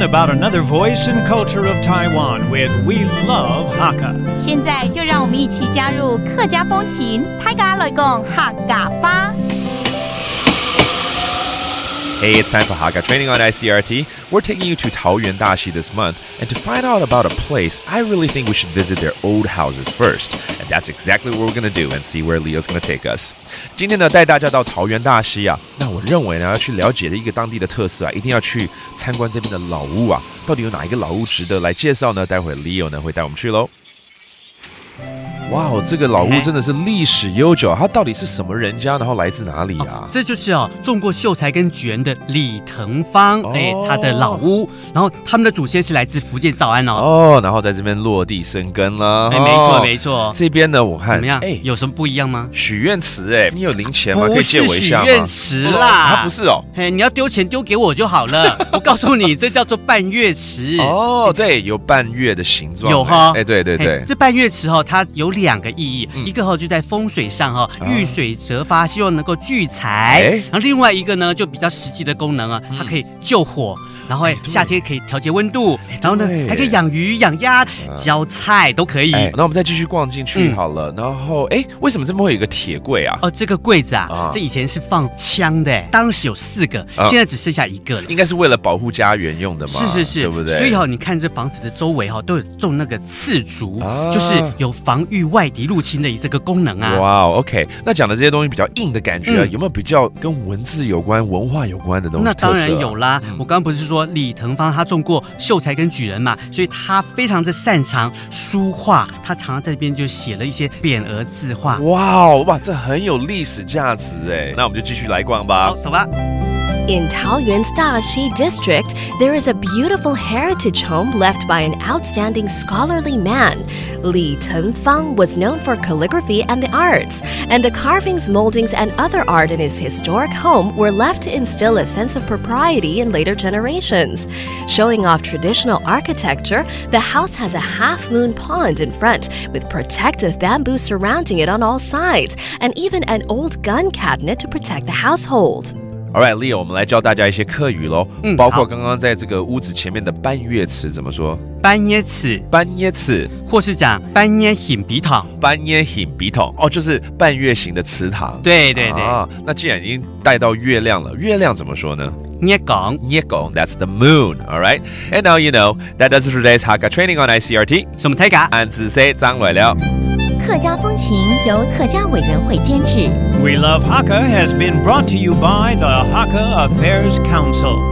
learn about another voice and culture of Taiwan with We Love Hakka. 现在就让我们一起加入客家风情，大家来讲客家吧。Hey, it's time for Hakka Training on ICRT. We're taking you to Taoyuan Dashi this month, and to find out about a place, I really think we should visit their old houses first. And that's exactly what we're going to do and see where Leo's going to take us. 今天呢，带大家到桃园大溪啊，那我认为呢，要去了解的一个当地的特色啊，一定要去参观这边的老屋啊。到底有哪一个老屋值得来介绍呢？待会 Leo 呢会带我们去喽。哇哦，这个老屋真的是历史悠久，它到底是什么人家，然后来自哪里啊？这就是种过秀才跟菊园的李腾芳，他的老屋，然后他们的祖先是来自福建诏安然后在这边落地生根了。没错没错。这边呢，我看怎么样？有什么不一样吗？许愿池你有零钱吗？可以借我一下吗？不是许愿池啦，它不是哦。你要丢钱丢给我就好了。我告诉你，这叫做半月池。对，有半月的形状。有哈。对。这半月池它有2个意义，一个就在风水上遇水则发，希望能够聚财。然后另外一个呢，就比较实际的功能它可以救火。然后夏天可以调节温度，然后呢还可以养鱼、养鸭、浇菜都可以。那我们再继续逛进去好了。然后为什么这边会有一个铁柜啊？这个柜子这以前是放枪的，当时有4个，现在只剩下1个了。应该是为了保护家园用的嘛？是，对不对？所以你看这房子的周围都有种那个刺竹，就是有防御外敌入侵的这个功能啊。哇 ，OK， 那讲的这些东西比较硬的感觉有没有比较跟文字有关、文化有关的东西？那当然有啦。我刚刚不是说李腾芳他种过秀才跟举人嘛，所以他非常的擅长书画，他常常在这边就写了一些匾额字画。哇，这很有历史价值哎。那我们就继续来逛吧。好，走吧。In Taoyuan's Dashi district, there is a beautiful heritage home left by an outstanding scholarly man. Li Tengfang was known for calligraphy and the arts, and the carvings, moldings, and other art in his historic home were left to instill a sense of propriety in later generations. Showing off traditional architecture, the house has a half-moon pond in front, with protective bamboo surrounding it on all sides, and even an old gun cabinet to protect the household. Alright, Leo， 我们来教大家一些客语咯，包括刚刚在这个屋子前面的半月池怎么说？半月池，或是讲半月形笔筒，就是半月形的池塘。对。那既然已經帶到月亮了，月亮怎麼說呢？月光 ，that's the moon. Alright, and now you know that does today's Hakka training on ICRT. 什麼睇㗎？按字say張偉了。客家风情由客家委员会监制。 We Love Hakka has been brought to you by the Hakka Affairs Council.